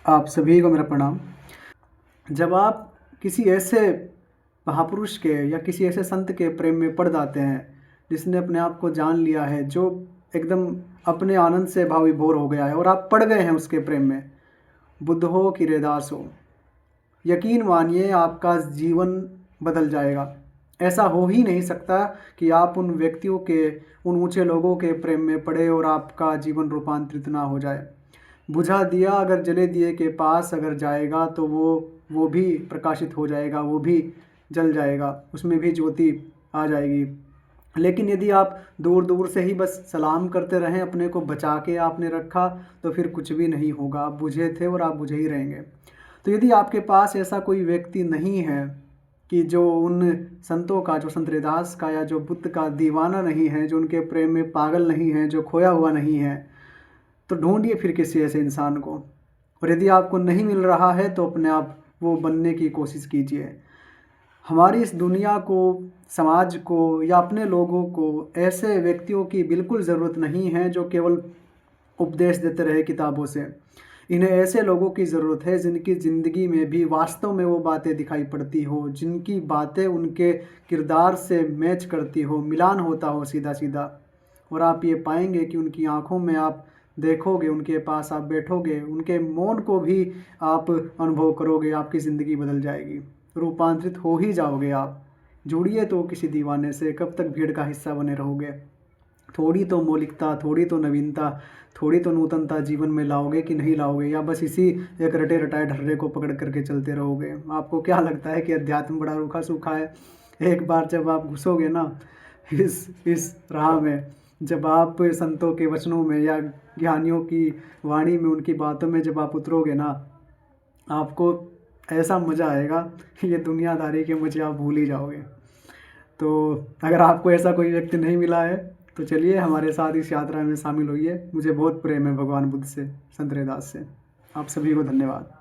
आप सभी को मेरा प्रणाम। जब आप किसी ऐसे महापुरुष के या किसी ऐसे संत के प्रेम में पड़ जाते हैं जिसने अपने आप को जान लिया है, जो एकदम अपने आनंद से भाव विभोर हो गया है और आप पड़ गए हैं उसके प्रेम में, बुद्ध हो कि रैदास हो, यकीन मानिए आपका जीवन बदल जाएगा। ऐसा हो ही नहीं सकता कि आप उन व्यक्तियों के, उन ऊंचे लोगों के प्रेम में पड़े और आपका जीवन रूपांतरित ना हो जाए। बुझा दिया अगर जले दिए के पास अगर जाएगा तो वो भी प्रकाशित हो जाएगा, वो भी जल जाएगा, उसमें भी ज्योति आ जाएगी। लेकिन यदि आप दूर दूर से ही बस सलाम करते रहें, अपने को बचा के आपने रखा, तो फिर कुछ भी नहीं होगा। आप बुझे थे और आप बुझे ही रहेंगे। तो यदि आपके पास ऐसा कोई व्यक्ति नहीं है कि जो उन संतों का, जो संत रैदास का या जो बुद्ध का दीवाना नहीं है, जो उनके प्रेम में पागल नहीं है, जो खोया हुआ नहीं है, तो ढूंढिए फिर किसी ऐसे इंसान को। और यदि आपको नहीं मिल रहा है तो अपने आप वो बनने की कोशिश कीजिए। हमारी इस दुनिया को, समाज को या अपने लोगों को ऐसे व्यक्तियों की बिल्कुल ज़रूरत नहीं है जो केवल उपदेश देते रहे किताबों से। इन्हें ऐसे लोगों की ज़रूरत है जिनकी ज़िंदगी में भी वास्तव में वो बातें दिखाई पड़ती हो, जिनकी बातें उनके किरदार से मैच करती हो, मिलान होता हो सीधा सीधा। और आप ये पाएंगे कि उनकी आंखों में आप देखोगे, उनके पास आप बैठोगे, उनके मौन को भी आप अनुभव करोगे, आपकी ज़िंदगी बदल जाएगी, रूपांतरित हो ही जाओगे आप। जुड़िए तो किसी दीवाने से, कब तक भीड़ का हिस्सा बने रहोगे। थोड़ी तो मौलिकता, थोड़ी तो नवीनता, थोड़ी तो नूतनता जीवन में लाओगे कि नहीं लाओगे, या बस इसी एक रटे रटाए ढर्रे को पकड़ करके चलते रहोगे। आपको क्या लगता है कि अध्यात्म बड़ा रूखा सूखा है? एक बार जब आप घुसोगे ना इस राह में, जब आप संतों के वचनों में या ज्ञानियों की वाणी में, उनकी बातों में जब आप उतरोगे ना, आपको ऐसा मज़ा आएगा कि ये दुनियादारी के मज़े आप भूल ही जाओगे। तो अगर आपको ऐसा कोई व्यक्ति नहीं मिला है तो चलिए हमारे साथ इस यात्रा में शामिल होइए। मुझे बहुत प्रेम है भगवान बुद्ध से, संत रैदास से। आप सभी को धन्यवाद।